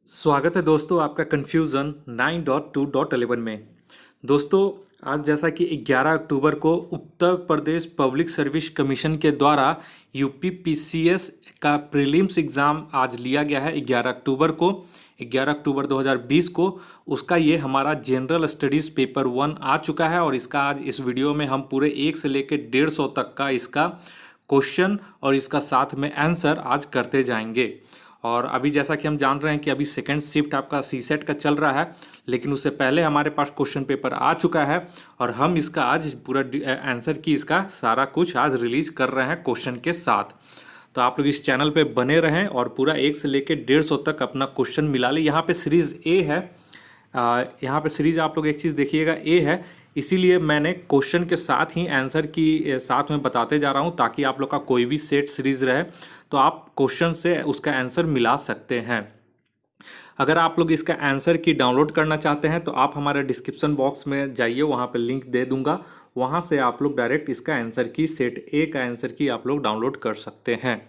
स्वागत है दोस्तों आपका कन्फ्यूज़न 9.2.11 में। दोस्तों आज जैसा कि 11 अक्टूबर को Uttar Pradesh public service commission के द्वारा यूपी पीसीएस का प्रीलिम्स एग्ज़ाम आज लिया गया है 11 अक्टूबर को। 11 अक्टूबर 2020 को उसका ये हमारा जनरल स्टडीज़ पेपर 1 आ चुका है और इसका आज इस वीडियो में हम पूरे 1 से लेकर 150 तक का इसका क्वेश्चन और इसका साथ में आंसर आज करते जाएंगे। और अभी जैसा कि हम जान रहे हैं कि अभी सेकंड शिफ्ट आपका सी सेट का चल रहा है, लेकिन उससे पहले हमारे पास क्वेश्चन पेपर आ चुका है और हम इसका आज पूरा आंसर की इसका सारा कुछ आज रिलीज कर रहे हैं क्वेश्चन के साथ। तो आप लोग इस चैनल पे बने रहें और पूरा 1 से लेकर 150 तक अपना क्वेश्चन मिला ले। यहाँ पे सीरीज़ ए है, यहाँ पे सीरीज आप लोग एक चीज़ देखिएगा ए है, इसीलिए मैंने क्वेश्चन के साथ ही आंसर की साथ में बताते जा रहा हूँ ताकि आप लोग का कोई भी सेट सीरीज रहे तो आप क्वेश्चन से उसका आंसर मिला सकते हैं। अगर आप लोग इसका आंसर की डाउनलोड करना चाहते हैं तो आप हमारे डिस्क्रिप्शन बॉक्स में जाइए, वहाँ पे लिंक दे दूंगा, वहाँ से आप लोग डायरेक्ट इसका आंसर की सेट ए का आंसर की आप लोग डाउनलोड कर सकते हैं।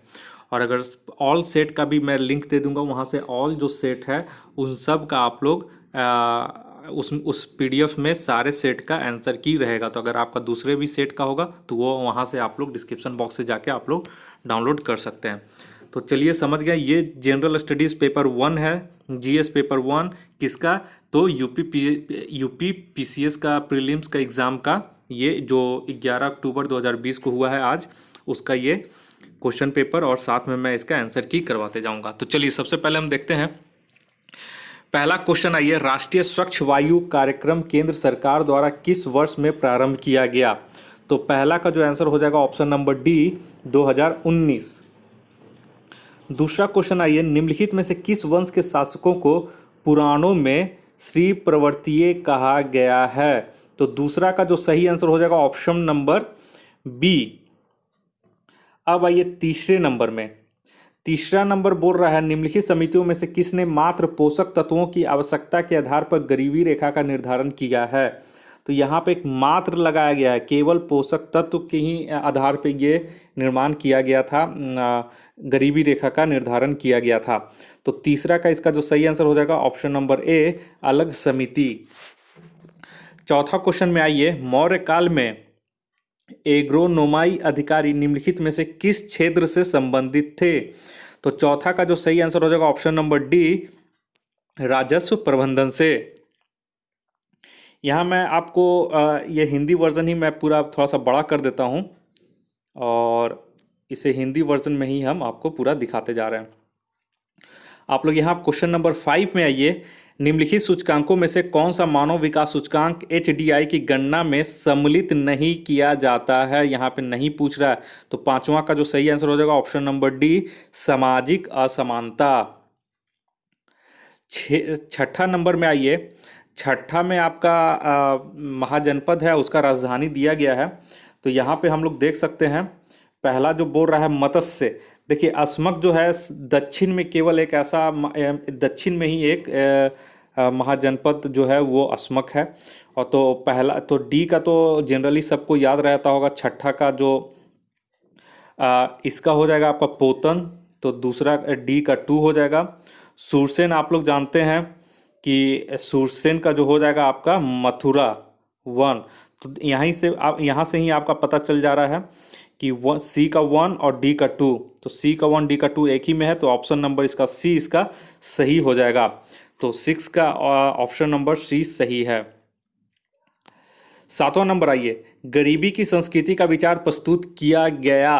और अगर ऑल सेट का भी मैं लिंक दे दूंगा, वहाँ से ऑल जो सेट है उन सब का आप लोग उस पीडीएफ में सारे सेट का आंसर की रहेगा। तो अगर आपका दूसरे भी सेट का होगा तो वो वहाँ से आप लोग डिस्क्रिप्शन बॉक्स से जाके आप लोग डाउनलोड कर सकते हैं। तो चलिए समझ गए, ये जनरल स्टडीज़ पेपर 1 है, जीएस पेपर 1 किसका, तो यूपी पीसीएस का प्रीलिम्स का एग्ज़ाम का, ये जो 11 अक्टूबर 2020 को हुआ है आज, उसका ये क्वेश्चन पेपर और साथ में मैं इसका आंसर की करवाते जाऊंगा। तो चलिए सबसे पहले हम देखते हैं पहला क्वेश्चन। आइए, राष्ट्रीय स्वच्छ वायु कार्यक्रम केंद्र सरकार द्वारा किस वर्ष में प्रारंभ किया गया? तो पहला का जो आंसर हो जाएगा ऑप्शन नंबर डी 2019। दूसरा क्वेश्चन आइए, निम्नलिखित में से किस वंश के शासकों को पुराणों में श्री प्रवर्तीय कहा गया है? तो दूसरा का जो सही आंसर हो जाएगा ऑप्शन नंबर बी। अब आइए तीसरे नंबर में, तीसरा नंबर बोल रहा है निम्नलिखित समितियों में से किसने मात्र पोषक तत्वों की आवश्यकता के आधार पर गरीबी रेखा का निर्धारण किया है? तो यहाँ पे एक मात्र लगाया गया है, केवल पोषक तत्व के ही आधार पे ये निर्माण किया गया था, गरीबी रेखा का निर्धारण किया गया था। तो तीसरा का इसका जो सही आंसर हो जाएगा ऑप्शन नंबर ए, अलग समिति। चौथा क्वेश्चन में आइए, मौर्य काल में एग्रोनोमाई अधिकारी निम्नलिखित में से किस क्षेत्र से संबंधित थे? तो चौथा का जो सही आंसर हो जाएगा ऑप्शन नंबर डी, राजस्व प्रबंधन से। यहाँ मैं आपको ये हिंदी वर्जन ही मैं पूरा थोड़ा सा बड़ा कर देता हूँ और इसे हिंदी वर्जन में ही हम आपको पूरा दिखाते जा रहे हैं। आप लोग यहाँ क्वेश्चन नंबर 5 में आइए, निम्नलिखित सूचकांकों में से कौन सा मानव विकास सूचकांक एचडीआई की गणना में सम्मिलित नहीं किया जाता है? यहाँ पे नहीं पूछ रहा है, तो पांचवा का जो सही आंसर हो जाएगा ऑप्शन नंबर डी, सामाजिक असमानता। छठा नंबर में आइए, छठा में आपका महाजनपद है, उसका राजधानी दिया गया है। तो यहाँ पे हम लोग देख सकते हैं पहला जो बोल रहा है मत्स्य। देखिए अस्मक जो है दक्षिण में, केवल एक ऐसा दक्षिण में ही एक महाजनपद जो है वो अस्मक है। और तो पहला तो डी का तो जनरली सबको याद रहता होगा, छठा का जो इसका हो जाएगा आपका पोतन, तो दूसरा डी का 2 हो जाएगा। सूरसेन आप लोग जानते हैं कि सूरसेन का जो हो जाएगा आपका मथुरा 1। तो यहाँ से ही आपका पता चल जा रहा है कि सी का 1 और डी का 2, तो सी का 1 डी का 2 एक ही में है, तो ऑप्शन नंबर इसका सी इसका सही हो जाएगा। तो 6 का ऑप्शन नंबर सी सही है। सातवां नंबर आइए, गरीबी की संस्कृति का विचार प्रस्तुत किया गया।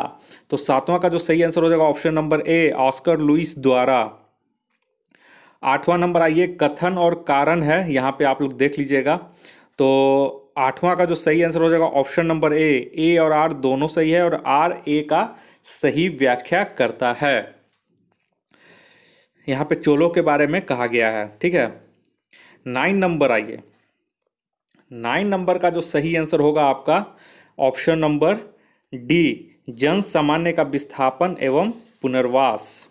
तो सातवां का जो सही आंसर हो जाएगा option number A, Oscar Lewis द्वारा। आठवां नंबर आइए, कथन और कारण है, यहाँ पे आप लोग देख लीजिएगा। तो आठवां का जो सही आंसर हो जाएगा ऑप्शन नंबर ए और आर दोनों सही है और आर ए का सही व्याख्या करता है। यहाँ पे चोलों के बारे में कहा गया है, ठीक है। 9 नंबर आइए, 9 नंबर का जो सही आंसर होगा आपका ऑप्शन नंबर डी, जन सामान्य का विस्थापन एवं पुनर्वास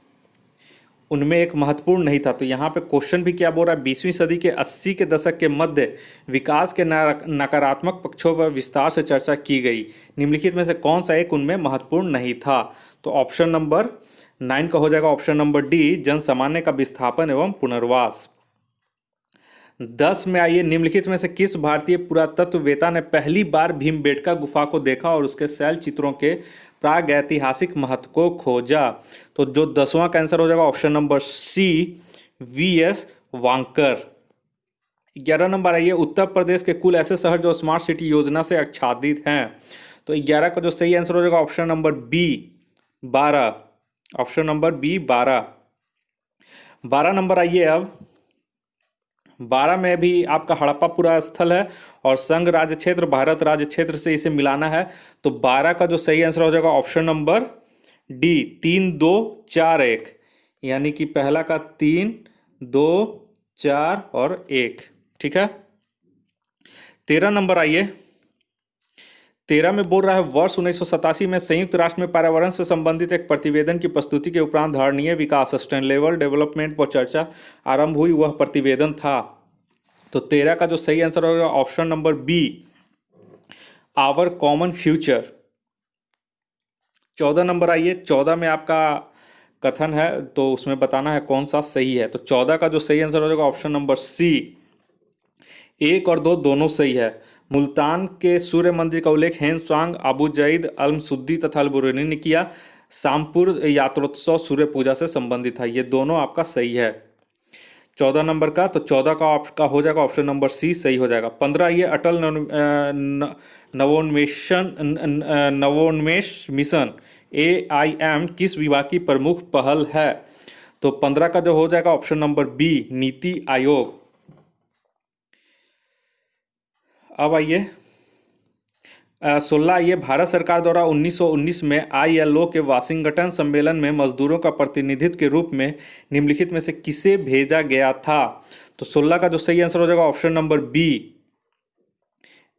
उनमें एक महत्वपूर्ण नहीं था। तो यहाँ पे क्वेश्चन भी क्या बोल रहा है, 20वीं सदी के 80 के दशक के मध्य विकास के नकारात्मक पक्षों पर विस्तार से चर्चा की गई, निम्नलिखित में से कौन सा एक उनमें महत्वपूर्ण नहीं था? तो ऑप्शन नंबर 9 का हो जाएगा ऑप्शन नंबर डी, जन सामान्य का विस्थापन एवं पुनर्वास। 10 में आइए, निम्नलिखित में से किस भारतीय पुरातत्ववेत्ता ने पहली बार भीमबेटका गुफा को देखा और उसके शैल चित्रों के प्रागैतिहासिक महत्व को खोजा? तो जो 10वां का आंसर हो जाएगा option number C, V S. Wankar. 11 number आइए, उत्तर प्रदेश के कुल ऐसे शहर जो स्मार्ट सिटी योजना से आच्छादित हैं। तो 11 का जो सही आंसर हो जाएगा option number B, 12। Option number B, 12। 12 number आइए, अब 12 में भी आपका हड़प्पा स्थल है और संघ राज्य क्षेत्र, भारत राज्य क्षेत्र से इसे मिलाना है। तो 12 का जो सही आंसर हो जाएगा ऑप्शन नंबर डी, 3, 2, 4, 1। यानी कि पहला का 3, 2, 4 और 1। ठीक है। 13 नंबर आइए, 13 में बोल रहा है, वर्ष 1987 में संयुक्त राष्ट्र में पर्यावरण से संबंधित एक प्रतिवेदन की प्रस्तुति के उपरांत धारणीय विकास, सस्टेनेबल डेवलपमेंट पर चर्चा आरंभ हुई। वह प्रतिवेदन था। तो 13 का जो सही आंसर होगा option number B, our common future. 14 number आइए, 14 में आपका कथन है तो उसमें बताना है कौन सा सही है। तो 14 का जो सही आंसर हो जाएगा ऑप्शन नंबर सी, 1 और 2 दोनों सही है। मुल्तान के सूर्य मंदिर का उल्लेख हेनसांग, अबू जईद, अल-सुद्दी तथा अल-बुरैनी ने किया। शामपुर यात्रोत्सव सूर्य पूजा से संबंधित है। ये दोनों आपका सही है 14 नंबर का। तो 14 का आपका हो जाएगा ऑप्शन नंबर सी, सही हो जाएगा। 15 ये अटल नवोन्मेष मिशन AIM किस विभाग की प्रमुख पहल है? तो 15 का जो हो जाएगा option number B, NITI Aayog. अब आइए 16 आइए, भारत सरकार द्वारा 1919 में ILO के वाशिंगटन सम्मेलन में मजदूरों का प्रतिनिधित्व के रूप में निम्नलिखित में से किसे भेजा गया था? तो 16 का जो सही आंसर हो जाएगा option number B,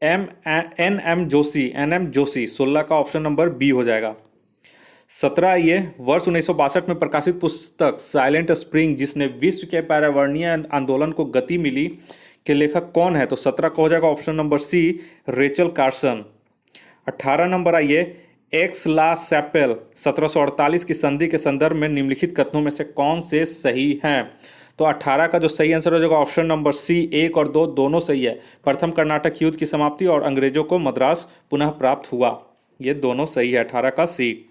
NM Joshi. 16 का ऑप्शन नंबर बी हो जाएगा। 17 आइए, वर्ष 1962 में प्रकाशित पुस्तक साइलेंट स्प्रिंग, जिसने विश्व के पर्यावरणीय आंदोलन को गति मिली, के लेखक कौन है? तो 17 का हो जाएगा option number C, Rachel Carson. 18 number आइए, एक्स ला सैपेल 1748 की संधि के संदर्भ में निम्नलिखित कथनों में से कौन से सही हैं? तो 18 का जो सही आंसर हो जाएगा ऑप्शन नंबर सी, 1 और 2 दोनों सही है। प्रथम कर्नाटक युद्ध की समाप्ति और अंग्रेजों को मद्रास पुनः प्राप्त हुआ, ये दोनों सही है, 18 का सी।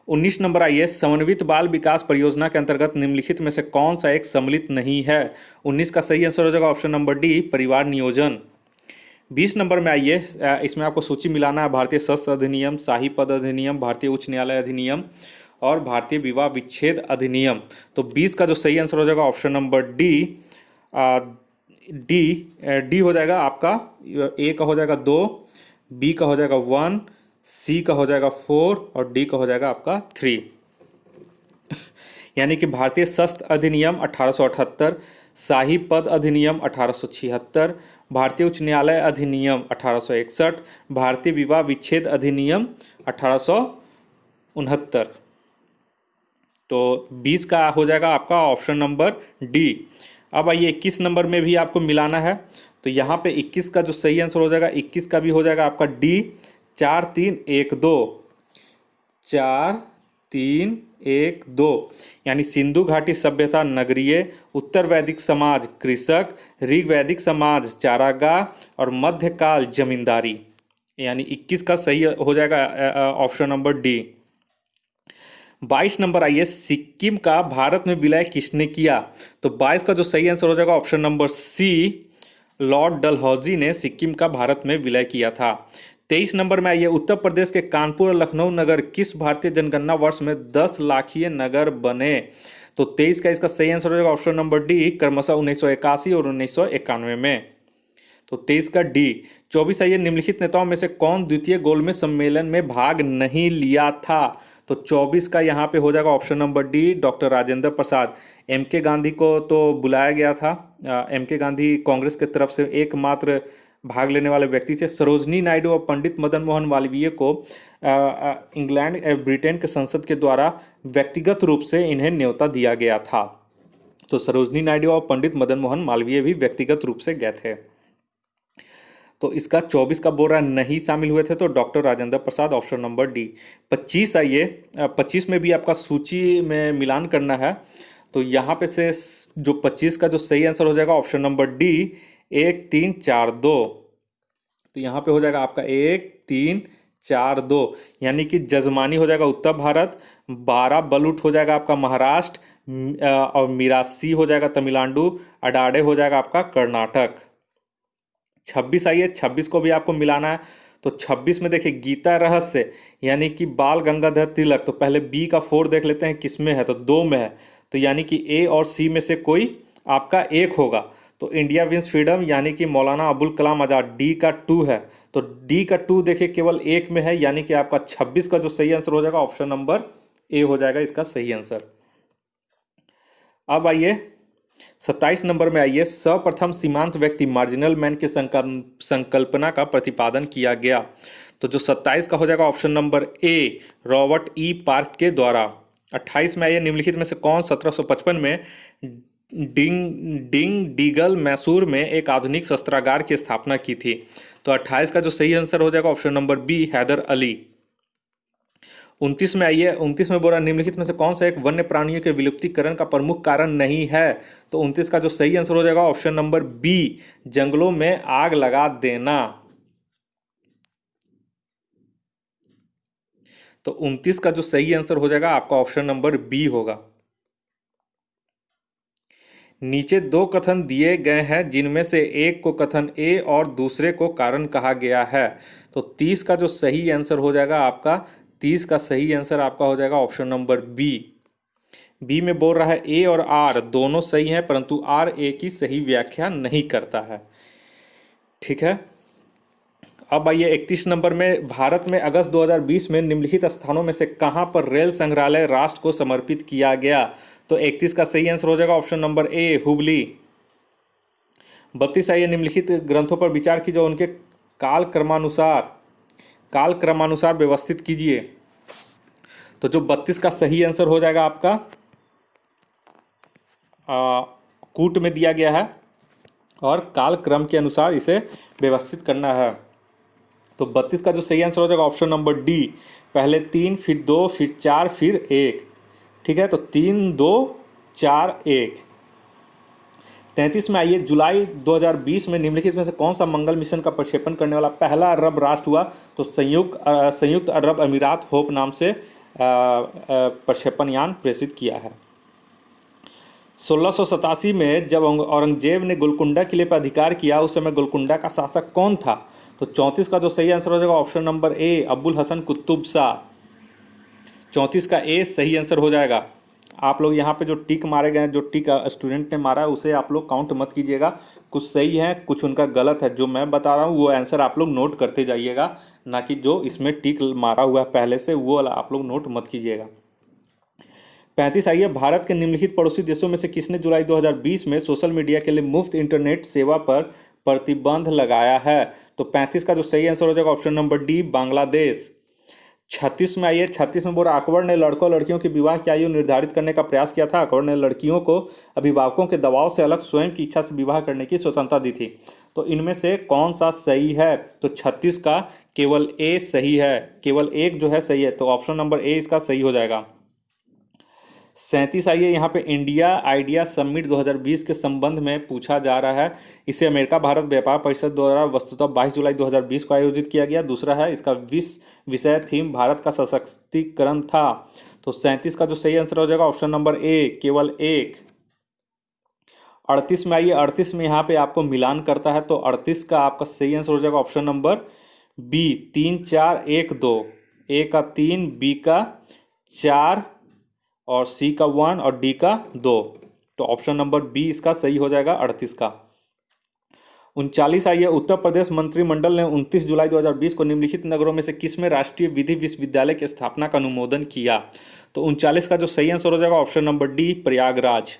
19 नंबर आइए, समन्वित बाल विकास परियोजना के अंतर्गत निम्नलिखित में से कौन सा एक सम्मिलित नहीं है? 19 का सही आंसर हो जाएगा ऑप्शन नंबर डी, परिवार नियोजन। 20 नंबर में आइए, इसमें आपको सूची मिलाना है भारतीय शस्त्र अधिनियम, शाही पद अधिनियम, भारतीय उच्च न्यायालय अधिनियम और भारतीय विवाह विच्छेद अधिनियम। तो 20 का जो सही आंसर हो जाएगा ऑप्शन नंबर डी, डी हो जाएगा आपका। ए का हो जाएगा 2, बी का हो जाएगा 1, सी का हो जाएगा 4 और डी का हो जाएगा आपका 3। यानी कि भारतीय शस्त्र अधिनियम 1878, शाही पद अधिनियम 1876, भारतीय उच्च न्यायालय अधिनियम 1861, भारतीय विवाह विच्छेद अधिनियम 1869। तो 20 का हो जाएगा आपका ऑप्शन नंबर डी। अब आइए 21 नंबर में भी आपको मिलाना है। तो यहाँ पे 21 का जो सही आंसर हो जाएगा, 21 का भी हो जाएगा आपका डी, 4, 3, 1, 2। 4, 3, 1, 2 यानी सिंधु घाटी सभ्यता नगरीय, उत्तर वैदिक समाज कृषक, ऋग वैदिक समाज चारागाह और मध्यकाल जमींदारी। यानी 21 का सही हो जाएगा ऑप्शन नंबर डी। 22 नंबर आइए, सिक्किम का भारत में विलय किसने किया? तो 22 का जो सही आंसर हो जाएगा option number C, lord Dalhousie ने सिक्किम का भारत में विलय किया था। 23 नंबर में आइए, उत्तर प्रदेश के कानपुर और लखनऊ नगर किस भारतीय जनगणना वर्ष में 10 लाखीय नगर बने? तो 23 का इसका सही आंसर हो जाएगा ऑप्शन नंबर डी, क्रमशः 1981 और 1991 में। तो 23 का डी। 24 आइए, निम्नलिखित नेताओं में से कौन द्वितीय गोलमेज सम्मेलन में भाग नहीं लिया था? तो 24 का यहाँ पे हो जाएगा option number D, doctor Rajendra Prasad. MK Gandhi को तो बुलाया गया था। MK गांधी कांग्रेस की तरफ से एकमात्र भाग लेने वाले व्यक्ति थे। सरोजनी नायडू और पंडित मदन मोहन मालवीय को इंग्लैंड ब्रिटेन के संसद के द्वारा व्यक्तिगत रूप से इन्हें न्योता दिया गया था। तो सरोजनी नायडू और पंडित मदन मोहन मालवीय भी व्यक्तिगत रूप से गए थे। तो इसका 24 का बोल रहा है नहीं शामिल हुए थे, तो डॉक्टर राजेंद्र प्रसाद, ऑप्शन नंबर डी। 25 आइए, 25 में भी आपका सूची में मिलान करना है। तो यहाँ पे से जो 25 का जो सही आंसर हो जाएगा ऑप्शन नंबर डी, 1 3 4 2। तो यहाँ पे हो जाएगा आपका 1 3 4 2, यानी कि जजमानी हो जाएगा उत्तर भारत, 12 बलूट हो जाएगा आपका महाराष्ट्र, और मिरासी हो जाएगा तमिलनाडु, अडाड़े हो जाएगा आपका कर्नाटक। 26 आइए, 26 को भी आपको मिलाना है। तो 26 में देखिए गीता रहस्य, यानी कि बाल गंगाधर तिलक। तो पहले बी का 4 देख लेते हैं किस में है, तो 2 में है। तो यानी कि ए और सी में से कोई आपका एक होगा। तो इंडिया विंस फ्रीडम, यानी कि मौलाना अबुल कलाम आज़ाद, डी का 2 है। तो डी का 2 देखिए केवल एक में है, यानी कि आपका 26 का जो सही आंसर हो जाएगा ऑप्शन नंबर ए हो जाएगा इसका सही आंसर। अब आइए 27 नंबर में आइए, सर्वप्रथम सीमांत व्यक्ति मार्जिनल मैन की संकल्पना का प्रतिपादन किया गया। तो जो 27 का हो जाएगा ऑप्शन नंबर ए, रॉबर्ट ई पार्क के द्वारा। 28 में आइए, निम्नलिखित में से कौन 1755 में डिंग डीगल मैसूर में एक आधुनिक शस्त्रागार की स्थापना की थी। तो 28 का जो सही आंसर हो जाएगा option number B, Hyder Ali. 29 में आइए, 29 में बोला निम्नलिखित में से कौन सा एक वन्य प्राणियों के विलुप्तीकरण का प्रमुख कारण नहीं है। तो 29 का जो सही आंसर हो जाएगा ऑप्शन नंबर बी, जंगलों में आग लगा देना। तो 29 का जो सही आंसर हो जाएगा आपका ऑप्शन नंबर बी होगा। नीचे 2 कथन दिए गए हैं, जिनमें से एक को कथन ए और दूसरे को कारण कहा गया है। तो 30 का जो सही आंसर हो जाएगा आपका, 30 का सही आंसर आपका हो जाएगा ऑप्शन नंबर बी। बी में बोल रहा है ए और आर दोनों सही हैं, परंतु आर ए की सही व्याख्या नहीं करता है। ठीक है। अब आइए 31 नंबर में, भारत में अगस्त 2020 में निम्नलिखित स्थानों में से कहां पर रेल संग्रहालय राष्ट्र को समर्पित किया गया। तो 31 का सही आंसर हो जाएगा ऑप्शन नंबर ए, हुबली। 32 आइए, निम्नलिखित ग्रंथों पर विचार कीजिए, उनके काल क्रमानुसार व्यवस्थित कीजिए। तो जो 32 का सही आंसर हो जाएगा आपका कूट में दिया गया है, और काल क्रम के अनुसार इसे व्यवस्थित करना है। तो 32 का जो सही आंसर हो जाएगा ऑप्शन नंबर डी, पहले 3 फिर 2 फिर 4 फिर 1। ठीक है, तो 3 2 4 1। 33 में आइए, जुलाई 2020 में निम्नलिखित में से कौन सा मंगल मिशन का प्रक्षेपण करने वाला पहला अरब राष्ट्र हुआ। तो संयुक्त अरब अमीरात होप नाम से प्रक्षेपण यान प्रेषित किया है। 1687 में जब औरंगजेब ने गोलकुंडा किले पर अधिकार किया, उस समय गोलकुंडा का शासक कौन था। तो 34 का जो सही आंसर हो जाएगा option number A, Abul Hasan Qutub Shah. 34 का ए सही आंसर हो जाएगा। आप लोग यहाँ पे जो टिक मारे गए हैं, जो टिक स्टूडेंट ने मारा है, उसे आप लोग काउंट मत कीजिएगा। कुछ सही है, कुछ उनका गलत है। जो मैं बता रहा हूँ वो आंसर आप लोग नोट करते जाइएगा, ना कि जो इसमें टिक मारा हुआ है पहले से वो वाला आप लोग नोट मत कीजिएगा। 35 आइए, भारत के निम्नलिखित पड़ोसी देशों में से किसने जुलाई 2020 में सोशल मीडिया के लिए मुफ्त इंटरनेट सेवा पर प्रतिबंध लगाया है। तो 35 का जो सही आंसर हो जाएगा ऑप्शन नंबर डी, बांग्लादेश। 36 में आइए, 36 में बोला अकबर ने लड़कों लड़कियों की विवाह की आयु निर्धारित करने का प्रयास किया था। अकबर ने लड़कियों को अभिभावकों के दबाव से अलग स्वयं की इच्छा से विवाह करने की स्वतंत्रता दी थी। तो इनमें से कौन सा सही है। तो 36 का केवल ए सही है, केवल एक जो है सही है। तो ऑप्शन नंबर ए इसका सही हो जाएगा। 37 आइए, यहाँ पे इंडिया आइडिया समिट 2020 के संबंध में पूछा जा रहा है। इसे अमेरिका भारत व्यापार परिषद द्वारा वस्तुतः 22 जुलाई 2020 को आयोजित किया गया। दूसरा है इसका विषय थीम भारत का सशक्तिकरण था। तो 37 का जो सही आंसर हो जाएगा ऑप्शन नंबर ए, केवल एक। 38 में आइए, 38 में यहाँ पे आपको मिलान करता है। तो 38 का आपका सही आंसर हो जाएगा ऑप्शन नंबर बी, 3 4 1 2। ए का 3, बी का 4 और सी का 1 और डी का 2। तो ऑप्शन नंबर बी इसका सही हो जाएगा 38 का। 39 आइए, उत्तर प्रदेश मंत्रिमंडल ने 29 जुलाई 2020 को निम्नलिखित नगरों में से किस में राष्ट्रीय विधि विश्वविद्यालय की स्थापना का अनुमोदन किया। तो 39 का जो सही आंसर हो जाएगा ऑप्शन नंबर डी, प्रयागराज।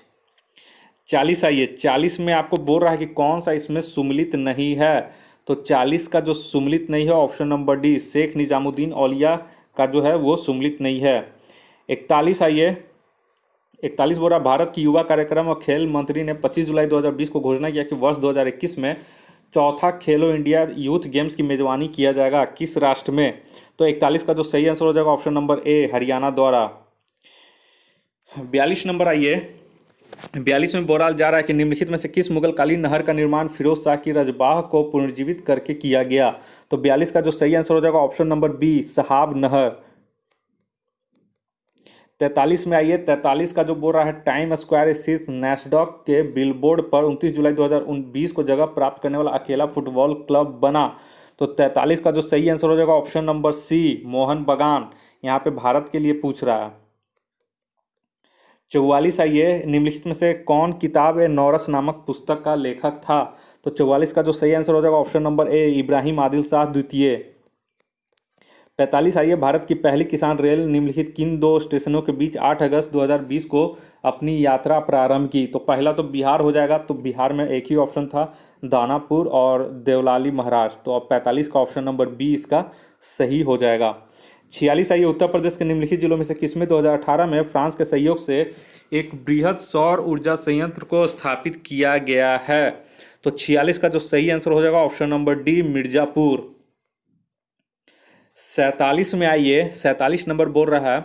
40 आइए, 40 में आपको बोल रहा है कि कौन सा इसमें सुमलित नहीं है। तो 40 का जो सुमलित नहीं है option number D, Sheikh Nizamuddin Auliya का जो है वो सुमलित नहीं है। 41 आइए, 41 बोल रहा भारत की युवा कार्यक्रम और खेल मंत्री ने 25 जुलाई 2020 को घोषणा किया कि वर्ष 2021 में चौथा खेलो इंडिया यूथ गेम्स की मेजबानी किया जाएगा किस राष्ट्र में? तो 41 का जो सही आंसर हो जाएगा ऑप्शन नंबर ए, हरियाणा द्वारा। 42 नंबर आइए। 42 में बोला जा रहा है कि निम्नलिखित में से किस मुगलकालीन नहर का निर्माण फिरोज शाह की रजबाह को पुनर्जीवित करके किया गया? तो 42 का जो सही आंसर हो जाएगा ऑप्शन नंबर बी, सहाब नहर। 43 में आइए। 43 का जो बोल रहा है टाइम स्क्वायर स्थित नैस्डॉक के बिलबोर्ड पर 29 जुलाई 2020 को जगह प्राप्त करने वाला अकेला फुटबॉल क्लब बना। तो 43 का जो सही आंसर हो जाएगा ऑप्शन नंबर सी, मोहन बगान। यहाँ पे भारत के लिए पूछ रहा है। 44 आइए। निम्नलिखित में से कौन किताब ए नौरस नामक पुस्तक का लेखक था? तो 44 का जो सही आंसर हो जाएगा ऑप्शन नंबर ए, इब्राहिम आदिल शाह द्वितीय। 45 आइए। भारत की पहली किसान रेल निम्नलिखित किन दो स्टेशनों के बीच 8 अगस्त 2020 को अपनी यात्रा प्रारंभ की? तो पहला तो बिहार हो जाएगा, तो बिहार में एक ही ऑप्शन था, दानापुर और देवलाली महाराष्ट्र। तो अब 45 का ऑप्शन नंबर बी इसका सही हो जाएगा। 46 आइए। उत्तर प्रदेश के निम्नलिखित जिलों में से किसमें 2018 में फ्रांस के सहयोग से एक बृहद सौर ऊर्जा संयंत्र को स्थापित किया गया है? तो 46 का जो सही आंसर हो जाएगा ऑप्शन नंबर डी, मिर्जापुर। 47 में आइए। 47 नंबर बोल रहा है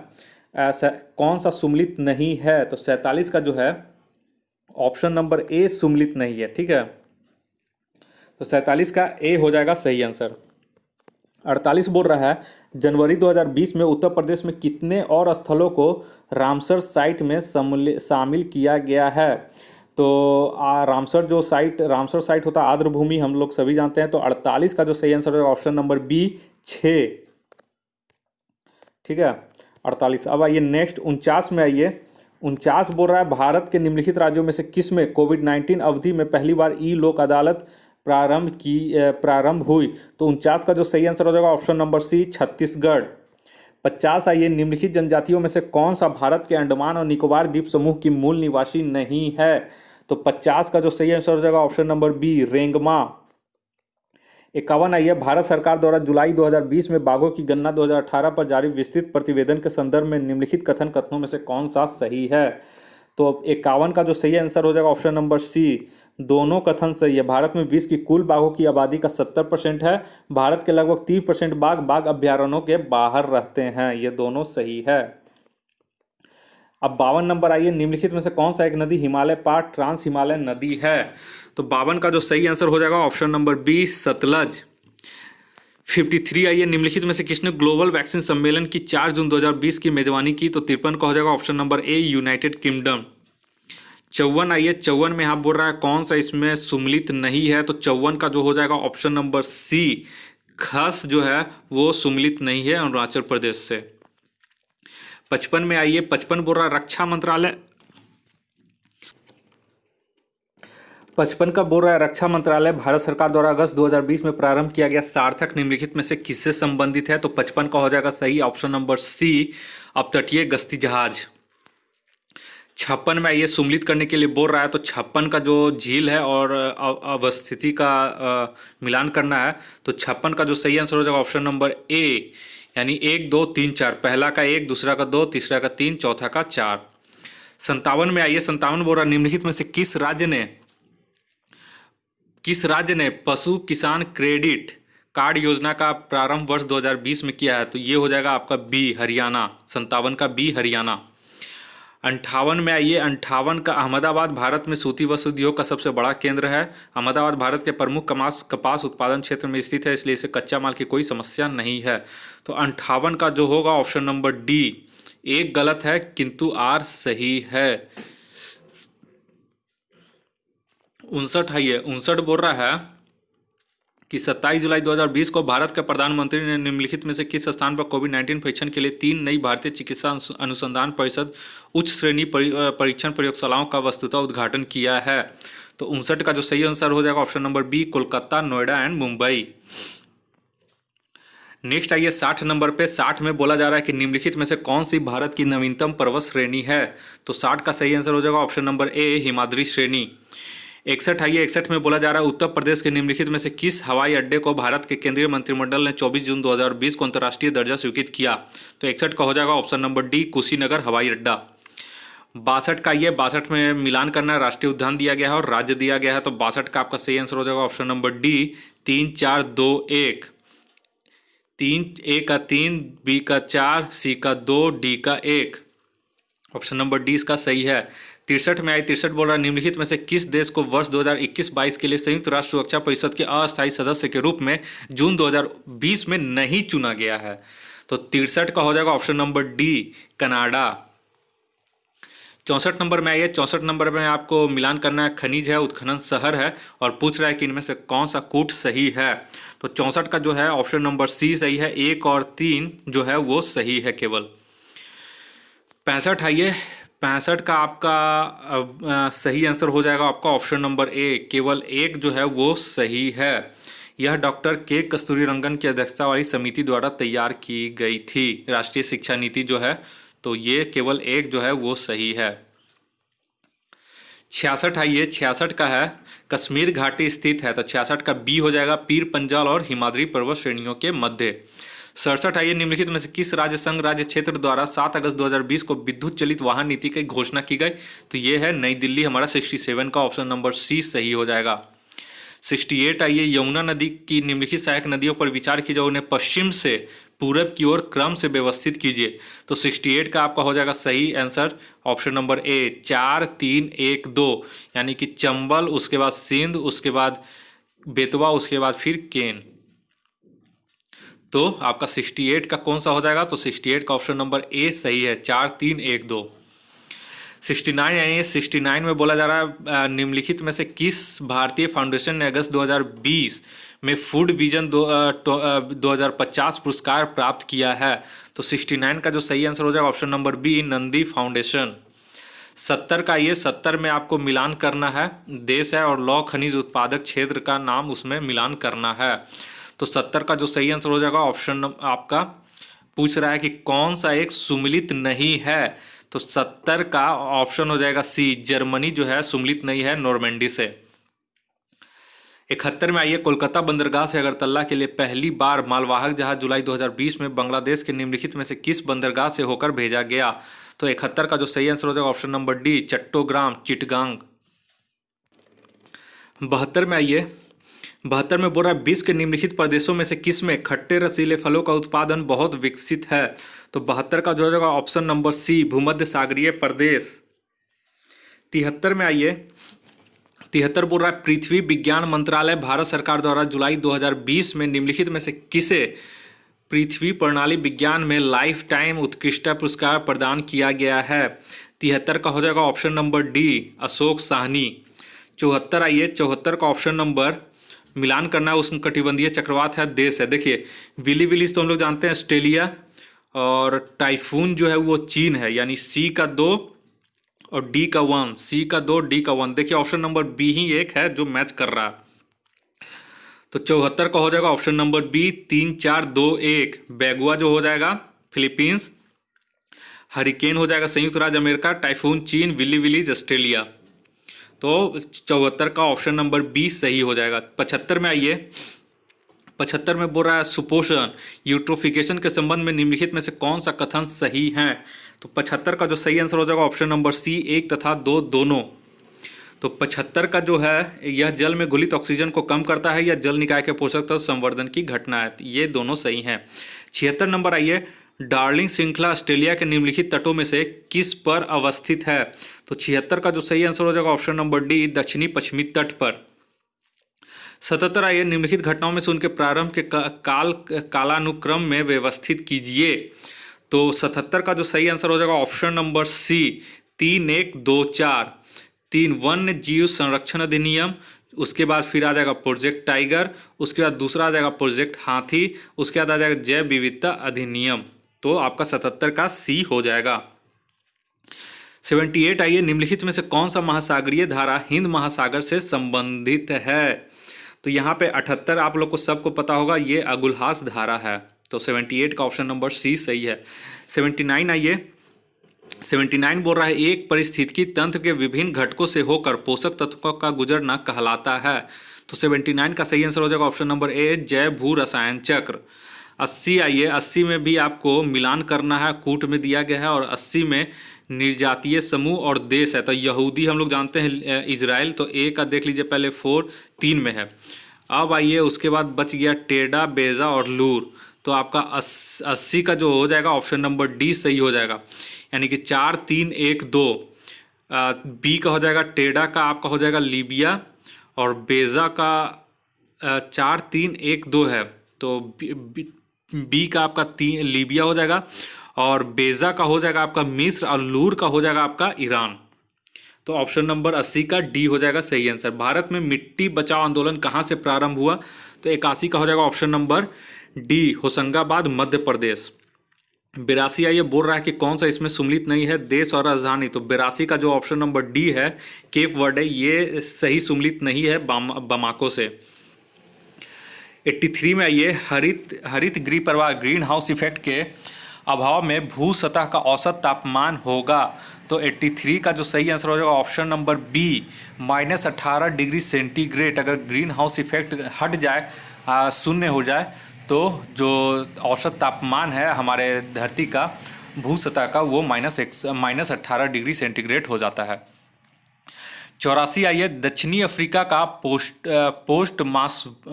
कौन सा सुमलित नहीं है? तो 47 का जो है ऑप्शन नंबर ए, सुमलित नहीं है। ठीक है, तो 47 का ए हो जाएगा सही आंसर। 48 बोल रहा है जनवरी 2020 में उत्तर प्रदेश में कितने और स्थलों को रामसर साइट में शामिल किया गया है? तो रामसर साइट होता है आर्द्र भूमि, हम लोग सभी जानते हैं। तो 48 का जो सही आंसर है ऑप्शन नंबर बी, 6। ठीक है, 48। अब आइए नेक्स्ट 49 में आइए। 49 बोल रहा है भारत के निम्नलिखित राज्यों में से किस में कोविड-19 अवधि में पहली बार ई लोक अदालत प्रारंभ हुई? तो 49 का जो सही आंसर हो जाएगा ऑप्शन नंबर सी, छत्तीसगढ़। 50 आइए। निम्नलिखित जनजातियों में से कौन सा भारत के अंडमान और निकोबार द्वीप समूह की मूल निवासी नहीं है? तो 50 का जो सही आंसर हो जाएगा ऑप्शन नंबर बी, रेंगमा। 51 आइए। भारत सरकार द्वारा जुलाई 2020 में बाघों की गणना 2018 पर जारी विस्तृत प्रतिवेदन के संदर्भ में निम्नलिखित कथनों में से कौन सा सही है? तो 51 का जो सही आंसर हो जाएगा ऑप्शन नंबर सी, दोनों कथन सही है। भारत में विश्व की कुल बाघों की आबादी का 70% है। भारत के लगभग 30% बाघ अभ्यारण्यों के बाहर रहते हैं। ये दोनों सही है। अब 52 नंबर आइए। निम्नलिखित में से कौन सा एक नदी हिमालय पार ट्रांस हिमालय नदी है? तो 52 का जो सही आंसर हो जाएगा ऑप्शन नंबर बी, सतलज। 53 आइए। निम्नलिखित में से किसने ग्लोबल वैक्सीन सम्मेलन की 4 जून 2020 की मेजबानी की? तो 53 का हो जाएगा ऑप्शन नंबर ए, यूनाइटेड किंगडम। 54 आइए। 54 में यहाँ बोल रहा है कौन सा इसमें सुमलित नहीं है? तो 54 का जो हो जाएगा ऑप्शन नंबर सी, खस जो है वो सुमलित नहीं है अरुणाचल प्रदेश से। 55 में आइए। 55 बोल रहा है रक्षा मंत्रालय 55 का बोल रहा है रक्षा मंत्रालय भारत सरकार द्वारा अगस्त 2020 में प्रारंभ किया गया सार्थक निम्नलिखित में से किससे संबंधित है? तो 55 का हो जाएगा सही ऑप्शन नंबर सी, अपतटीय गश्ती जहाज। 56 में आइए। सुमलित करने के लिए बोल रहा है, तो 56 का जो झील है और अवस्थिति का मिलान करना है। तो 56 का जो सही आंसर हो जाएगा ऑप्शन नंबर ए, यानी 1 2 3 4, पहला का 1, दूसरा का 2, तीसरा का 3, चौथा का 4। 57 में आइए। 57 बोल रहा है निम्नलिखित में से किस राज्य ने पशु किसान क्रेडिट कार्ड योजना का प्रारंभ वर्ष 2020 में किया है? तो ये हो जाएगा आपका बी, हरियाणा। 57 का बी, हरियाणा। 58 में आइए। 58 का अहमदाबाद भारत में सूती वस्त्र उद्योग का सबसे बड़ा केंद्र है। अहमदाबाद भारत के प्रमुख कपास उत्पादन क्षेत्र में स्थित है, इसलिए इसे कच्चा माल की कोई समस्या नहीं है। तो 58 का जो होगा ऑप्शन नंबर डी, एक गलत है किंतु आर सही है। 59 आइए। 59 बोल रहा है कि 27 जुलाई 2020 को भारत के प्रधानमंत्री ने निम्नलिखित में से किस स्थान पर कोविड-19 परीक्षण के लिए 3 नई भारतीय चिकित्सा अनुसंधान परिषद उच्च श्रेणी परीक्षण प्रयोगशालाओं का वस्तुतः उद्घाटन किया है? तो 59 का जो सही आंसर हो जाएगा option number B, Kolkata, Noida and Mumbai. Next आइए 60 नंबर पे। 60 में बोला जा रहा है कि निम्नलिखित में से कौन सी भारत की नवीनतम पर्वत श्रेणी है? तो 60 का सही आंसर हो जाएगा ऑप्शन नंबर ए, हिमाद्री श्रेणी। 61 आइए। 61 में बोला जा रहा है उत्तर प्रदेश के निम्नलिखित में से किस हवाई अड्डे को भारत के केंद्रीय मंत्रिमंडल ने 24 जून 2020 को अंतर्राष्ट्रीय दर्जा स्वीकृत किया? तो 61 का हो जाएगा ऑप्शन नंबर डी, कुशीनगर हवाई अड्डा। 62 का ये 62 में मिलान करना है, राष्ट्रीय उद्यान दिया गया है और राज्य दिया गया है। तो 62 का आपका सही आंसर हो जाएगा ऑप्शन नंबर डी 3 4 2 1। 3 ए का 3, बी का 4, सी का 2, डी का 1। ऑप्शन नंबर डी इसका सही है। 63 में आई 63 बोल रहा है निम्नलिखित में से किस देश को वर्ष 2021-22 के लिए संयुक्त राष्ट्र सुरक्षा परिषद के अस्थायी सदस्य के रूप में जून 2020 में नहीं चुना गया है। तो 63 का हो जाएगा option number D Canada. 64 number में आइए। 64 नंबर में आपको मिलान करना है, खनिज है, उत्खनन शहर है और पूछ रहा है कि इनमें से कौन सा कूट सही है। तो 64 का जो है ऑप्शन नंबर सी सही है, 1 और 3 जो है वो सही है केवल। 65 आइए। 65 का आपका सही आंसर हो जाएगा आपका ऑप्शन नंबर ए, केवल 1 जो है वो सही है। यह डॉक्टर के कस्तूरीरंगन की अध्यक्षता वाली समिति द्वारा तैयार की गई थी, राष्ट्रीय शिक्षा नीति जो है। तो ये केवल 1 जो है वो सही है। 66 आइए। 66 का है कश्मीर घाटी स्थित है। तो 66 का बी हो जाएगा, पीर पंजाल और हिमाद्री पर्वत श्रेणियों के मध्य। 67 आइए निम्नलिखित में से किस राज्य संघ राज्य क्षेत्र द्वारा 7 अगस्त 2020 को विद्युत चलित वाहन नीति की घोषणा की गई। तो ये है नई दिल्ली, हमारा 67 का ऑप्शन नंबर सी सही हो जाएगा। 68 आइए। यमुना नदी की निम्नलिखित सहायक नदियों पर विचार कीजिए, उन्हें पश्चिम से पूरब की ओर क्रम से व्यवस्थित कीजिए। तो 68 का आपका हो जाएगा सही आंसर ऑप्शन नंबर ए 4 3 1 2, यानी कि चंबल, उसके बाद सिंध, उसके बाद बेतवा, उसके बाद फिर केन। तो आपका 68 का कौन सा हो जाएगा? तो 68 का ऑप्शन नंबर ए सही है, 4 3 1 2। 69 यानी 69 में बोला जा रहा है निम्नलिखित में से किस भारतीय फाउंडेशन ने अगस्त 2020 में फूड विजन 2050 पुरस्कार प्राप्त किया है। तो 69 का जो सही आंसर हो जाएगा option number B Nandi foundation. 70 का ये 70 में आपको मिलान करना है, देश है और लौह खनिज उत्पादक क्षेत्र का नाम उसमें मिलान करना है। तो 70 का जो सही आंसर हो जाएगा ऑप्शन आपका पूछ रहा है कि कौन सा एक सुमिलित नहीं है। तो 70 का ऑप्शन हो जाएगा सी, जर्मनी जो है सुमिलित नहीं है नॉर्मैंडी से। 71 में आइए। कोलकाता बंदरगाह से अगरतला के लिए पहली बार मालवाहक जहाज जुलाई 2020 में बांग्लादेश के निम्नलिखित में से किस बंदरगाह से होकर भेजा गया। तो 71 का जो सही आंसर हो जाएगा option number D Chattogram Chittagong. 72 में आइए। 72 में बोल रहा है विश्व के निम्नलिखित प्रदेशों में से किस में खट्टे रसीले फलों का उत्पादन बहुत विकसित है। तो 72 का जो हो जाएगा ऑप्शन नंबर सी भूमध्य सागरीय प्रदेश। 73 में आइए। 73 बोल रहा है पृथ्वी विज्ञान मंत्रालय भारत सरकार द्वारा जुलाई 2020 में निम्नलिखित में से किसे पृथ्वी प्रणाली विज्ञान में लाइफ टाइम उत्कृष्टता पुरस्कार प्रदान किया गया है। 73 का हो जाएगा option number D Ashok Sahni. 74 आइए। 74 का ऑप्शन नंबर मिलान करना है, उसमें कटिबंधीय चक्रवात है, देश है। देखिए विली विलीज तो हम लोग जानते हैं ऑस्ट्रेलिया, और टाइफून जो है वो चीन है, यानी सी का 2 और डी का 1, सी का 2 डी का 1। देखिए ऑप्शन नंबर बी ही एक है जो मैच कर रहा है। तो 74 का हो जाएगा ऑप्शन नंबर बी 3 4 2 1। बैगुआ जो हो जाएगा फिलीपींस, हरिकेन हो जाएगा संयुक्त राज्य अमेरिका, टाइफून चीन, विली विलीज ऑस्ट्रेलिया। तो 74 का ऑप्शन नंबर बी सही हो जाएगा। 75 में आइए। 75 में बोल रहा है सुपोषण यूट्रोफिकेशन के संबंध में निम्नलिखित में से कौन सा कथन सही है। तो 75 का जो सही आंसर हो जाएगा ऑप्शन नंबर सी 1 तथा 2 दोनों। तो 75 का जो है यह जल में घुलित ऑक्सीजन को कम करता है या जल निकाय के पोषक तत्व संवर्धन की घटना है। ये दोनों सही हैं। 76 नंबर आइए। डार्लिंग श्रृंखला ऑस्ट्रेलिया के निम्नलिखित तटों में से किस पर अवस्थित है। तो 76 का जो सही आंसर हो जाएगा ऑप्शन नंबर डी दक्षिणी पश्चिमी तट पर। 77 आइए। निम्नलिखित घटनाओं में से उनके प्रारंभ के कालानुक्रम में व्यवस्थित कीजिए। तो 77 का जो सही आंसर हो जाएगा ऑप्शन नंबर सी 3 1 2 4। 3 वन्य जीव संरक्षण अधिनियम, उसके बाद फिर आ जाएगा प्रोजेक्ट टाइगर, उसके बाद दूसरा आ जाएगा प्रोजेक्ट हाथी, उसके बाद आ जाएगा जैव विविधता अधिनियम। तो आपका 77 का सी हो जाएगा। 78 आइए। निम्नलिखित में से कौन सा महासागरीय धारा हिंद महासागर से संबंधित है। तो यहाँ पे 78 आप लोग को सबको पता होगा, ये अगुलहास धारा है। तो 78 का ऑप्शन नंबर सी सही है। 79 आइए। 79 बोल रहा है एक परिस्थितिकी तंत्र के विभिन्न घटकों से होकर पोषक तत्वों का गुजरना कहलाता है। तो 79 का सही आंसर हो जाएगा ऑप्शन नंबर ए जैव भू रसायन चक्र। 80 आइए। 80 में भी आपको मिलान करना है, कूट में दिया गया है, और 80 में निर्जातीय समूह और देश है तो यहूदी हम लोग जानते हैं, इजराइल, तो ए का देख लीजिए पहले 4 3 में है। अब आइए उसके बाद बच गया टेडा, बेजा और लूर। तो आपका 80 का जो हो जाएगा ऑप्शन नंबर डी सही हो जाएगा, यानी कि 4 3 1 2। बी का हो जाएगा टेडा का आपका हो जाएगा लीबिया, और बेजा का 4 3 1 2 है, तो बी का आपका 3 लीबिया हो जाएगा, और बेजा का हो जाएगा आपका मिस्र, और लूर का हो जाएगा आपका ईरान। तो ऑप्शन नंबर 80 का डी हो जाएगा सही आंसर। भारत में मिट्टी बचाओ आंदोलन कहाँ से प्रारंभ हुआ? तो 81 का हो जाएगा option number D, Hoshangabad, Madhya Pradesh. 82 ये बोल रहा है कि कौन सा इसमें सम्मिलित नहीं है, देश और राजधानी। तो 82 का जो ऑप्शन नंबर डी है, केप वर्डे, ये सही सम्मिलित नहीं है बमाको से। 83 में आइए, हरित गृह प्रवाह, ग्रीन हाउस इफेक्ट के अभाव में भू सतह का औसत तापमान होगा। तो 83 का जो सही आंसर हो जाएगा option number B, -18 degree centigrade. अगर ग्रीन हाउस इफेक्ट हट जाए, शून्य हो जाए, तो जो औसत तापमान है हमारे धरती का, भू सतह का, वो -18 डिग्री सेंटीग्रेड हो जाता है। 84 आइए, दक्षिणी अफ्रीका का पोस्ट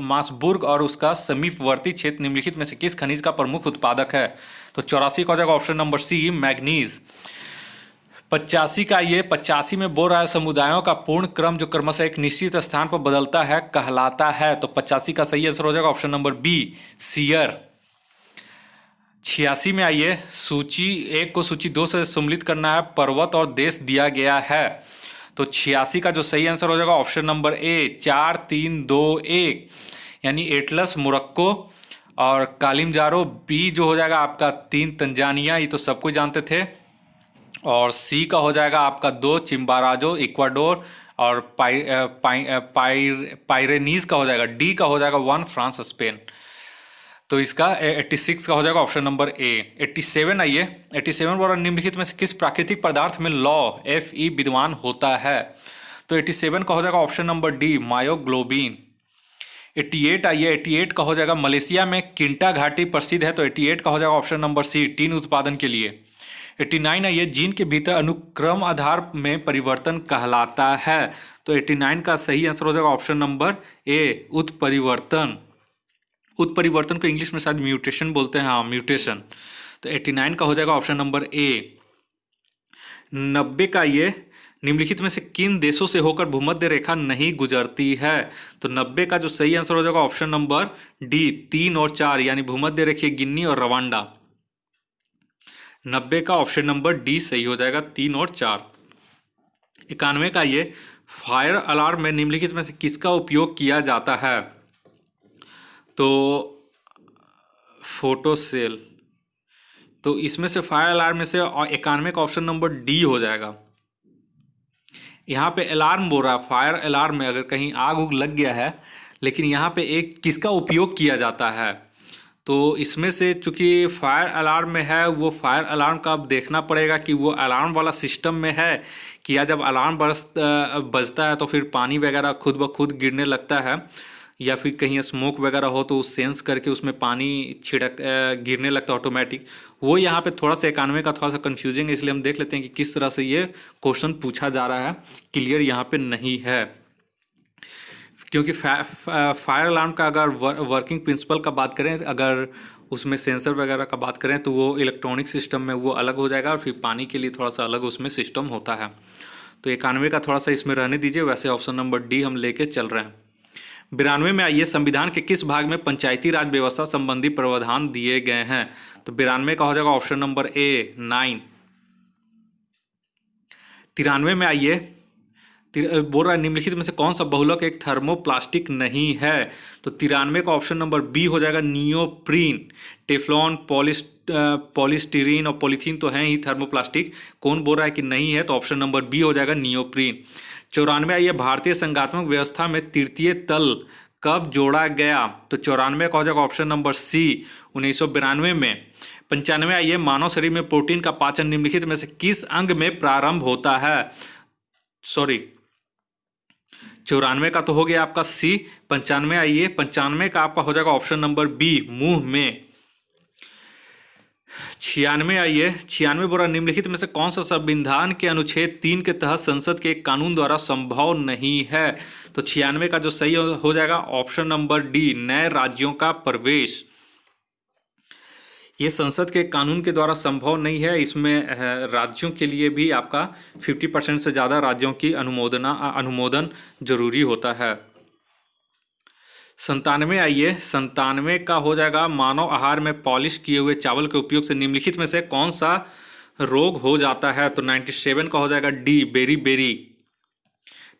मासबुर्ग और उसका समीपवर्ती क्षेत्र निम्नलिखित में से किस खनिज का प्रमुख उत्पादक है? तो 84 का हो जाएगा ऑप्शन नंबर सी, मैग्नीज। 85 का ये 85 में बोल रहा है, समुदायों का पूर्ण क्रम जो क्रमशः एक निश्चित स्थान पर बदलता है कहलाता है। तो 85 का सही आंसर हो जाएगा ऑप्शन नंबर बी, सियर। 86 में आइए, सूची 1 को सूची 2 से सम्मिलित करना है, पर्वत और देश दिया गया है। तो 86 का जो सही आंसर हो जाएगा ऑप्शन नंबर ए, 4 3 2 1, यानी एटलस, मोरक्को और कालिमजारो। बी जो हो जाएगा आपका 3, तंजानिया, ये तो सबको जानते थे। और सी का हो जाएगा आपका 2, चिम्बाराजो, इक्वाडोर और पायरेनीज का हो जाएगा। डी का हो जाएगा 1, फ्रांस, स्पेन। तो इसका 86 का हो जाएगा ऑप्शन नंबर ए। 87 आइए, 87 बोल रहा निम्नलिखित में से किस प्राकृतिक पदार्थ में लौ Fe विद्यमान होता है? तो 87 का हो जाएगा ऑप्शन नंबर डी, मायोग्लोबिन। 88 आइए, 88 का हो जाएगा, मलेशिया में किंटा घाटी प्रसिद्ध है। तो 88 का हो जाएगा ऑप्शन नंबर सी, टीन उत्पादन के लिए। 89 आइए, जीन के भीतर अनुक्रम आधार में परिवर्तन कहलाता है। तो 89 का सही आंसर हो जाएगा ऑप्शन नंबर ए, उत्परिवर्तन। उत्परिवर्तन को इंग्लिश में शायद म्यूटेशन बोलते हैं, हाँ, म्यूटेशन। तो 89 का हो जाएगा ऑप्शन नंबर ए। 90 का ये, निम्नलिखित में से किन देशों से होकर भूमध्य रेखा नहीं गुजरती है? तो 90 का जो सही आंसर हो जाएगा ऑप्शन नंबर डी, 3 और 4, यानी भूमध्य रेखीय गिनी और रवांडा। 90 का ऑप्शन नंबर डी सही हो जाएगा, 3 और 4। 91 का ये, फायर अलार्म में निम्नलिखित में से किसका उपयोग किया जाता है? तो फोटो सेल। तो इसमें से फायर अलार्म में से 91 का ऑप्शन नंबर डी हो जाएगा। यहाँ पे अलार्म बोल रहा है, फायर अलार्म में अगर कहीं आग उग लग गया है, लेकिन यहाँ पे एक किसका उपयोग किया जाता है? तो इसमें से चूंकि फायर अलार्म में है, वो फायर अलार्म का अब देखना पड़ेगा कि वो अलार्म वाला सिस्टम में है कि या जब अलार्म बजता है तो फिर पानी वगैरह खुद ब खुद गिरने लगता है, या फिर कहीं स्मोक वगैरह हो तो सेंस करके उसमें पानी छिड़क गिरने लगता है ऑटोमेटिक। वो यहाँ पे थोड़ा सा 91 का थोड़ा सा कंफ्यूजिंग है, इसलिए हम देख लेते हैं कि किस तरह से ये क्वेश्चन पूछा जा रहा है। क्लियर यहाँ पे नहीं है, क्योंकि फायर अलार्म का अगर वर्किंग प्रिंसिपल का बात करें, अगर उसमें सेंसर वगैरह का बात करें, तो वो इलेक्ट्रॉनिक सिस्टम में वो अलग हो जाएगा, और फिर पानी के लिए थोड़ा सा अलग उसमें सिस्टम होता है। तो 91 का थोड़ा सा इसमें रहने दीजिए, वैसे ऑप्शन नंबर डी हम लेके चल रहे हैं। 92 में आइए, संविधान के किस भाग में पंचायती राज व्यवस्था संबंधी प्रावधान दिए गए हैं? तो 92 का हो जाएगा ऑप्शन नंबर ए, 9। 93 में आइए, बोल रहा है निम्नलिखित में से कौन सा बहुलक एक थर्मोप्लास्टिक नहीं है? तो 93 का ऑप्शन नंबर बी हो जाएगा, नियोप्रीन। टेफ्लॉन, पॉलीस्टीरीन और पॉलीथीन तो हैं ही थर्मोप्लास्टिक। कौन बोल रहा है कि नहीं है? तो ऑप्शन नंबर बी हो जाएगा, नियोप्रीन। 94 आइए, भारतीय संघात्मक व्यवस्था में तृतीय तल कब जोड़ा गया? तो 94 का हो जाएगा ऑप्शन नंबर सी, 1992 में। 95 आइए, मानव शरीर में प्रोटीन का पाचन निम्नलिखित में से किस अंग में प्रारंभ होता है? 94 का तो हो गया आपका सी। 95 आइए, 95 का आपका हो जाएगा ऑप्शन नंबर बी, मुंह में। 96 आइए, 96 बोल रहा निम्नलिखित में से कौन सा संविधान के अनुच्छेद 3 के तहत संसद के एक कानून द्वारा संभव नहीं है। तो 96 का जो सही हो जाएगा ऑप्शन नंबर डी, नए राज्यों का प्रवेश। ये संसद के कानून के द्वारा संभव नहीं है। इसमें राज्यों के लिए भी आपका 50% से ज़्यादा राज्यों की अनुमोदन जरूरी होता है। 97 आइए, 97 का हो जाएगा मानव आहार में पॉलिश किए हुए चावल के उपयोग से निम्नलिखित में से कौन सा रोग हो जाता है। तो 97 का हो जाएगा डी, बेरी बेरी।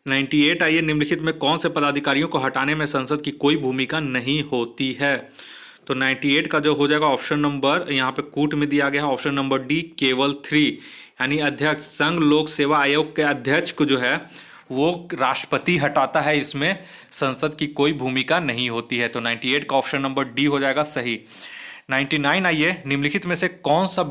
98 आइए, निम्नलिखित में कौन से पदाधिकारियों को हटाने में संसद की कोई भूमिका नहीं होती है। तो 98 का जो हो जाएगा ऑप्शन नंबर यहाँ पे कूट में दिया गया है ऑप्शन नंबर डी, केवल 3, यानी अध्यक्ष। संघ लोक सेवा आयोग के अध्यक्ष को जो है वो राष्ट्रपति हटाता है, इसमें संसद की कोई भूमिका नहीं होती है। तो 98 का ऑप्शन नंबर डी हो जाएगा सही। 99 आइए, निम्नलिखित में से कौन सा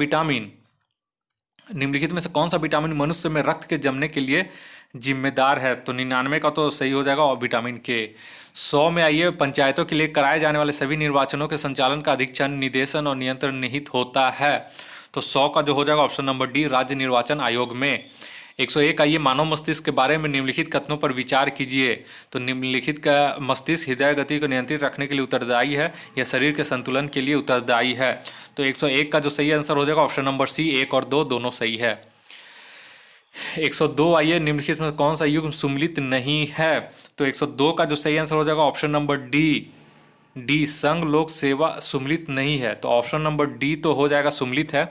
विटामिन मनुष्य में रक्त के जमने के लिए जिम्मेदार है। तो 99 का तो सही हो जाएगा और विटामिन के। 100 में आइए, पंचायतों के लिए कराए जाने वाले सभी निर्वाचनों के संचालन का अधीक्षण, निदेशन और नियंत्रण निहित होता है। तो 100 का जो हो जाएगा ऑप्शन नंबर डी, राज्य निर्वाचन आयोग में। 101 आइए, मानव मस्तिष्क के बारे में निम्नलिखित कथनों पर विचार कीजिए। तो निम्नलिखित का मस्तिष्क हृदय गति को नियंत्रित रखने के लिए उत्तरदायी है या शरीर के संतुलन के लिए उत्तरदायी है। तो 101 का जो सही आंसर हो जाएगा ऑप्शन नंबर सी, 1 और 2 दोनों सही है। 102 आइए, निम्नलिखित में कौन सा युग्म सुमेलित नहीं है। तो 102 का जो सही आंसर हो जाएगा ऑप्शन नंबर डी, संघ लोक सेवा सुमेलित नहीं है। तो ऑप्शन नंबर डी तो हो जाएगा सुमेलित है।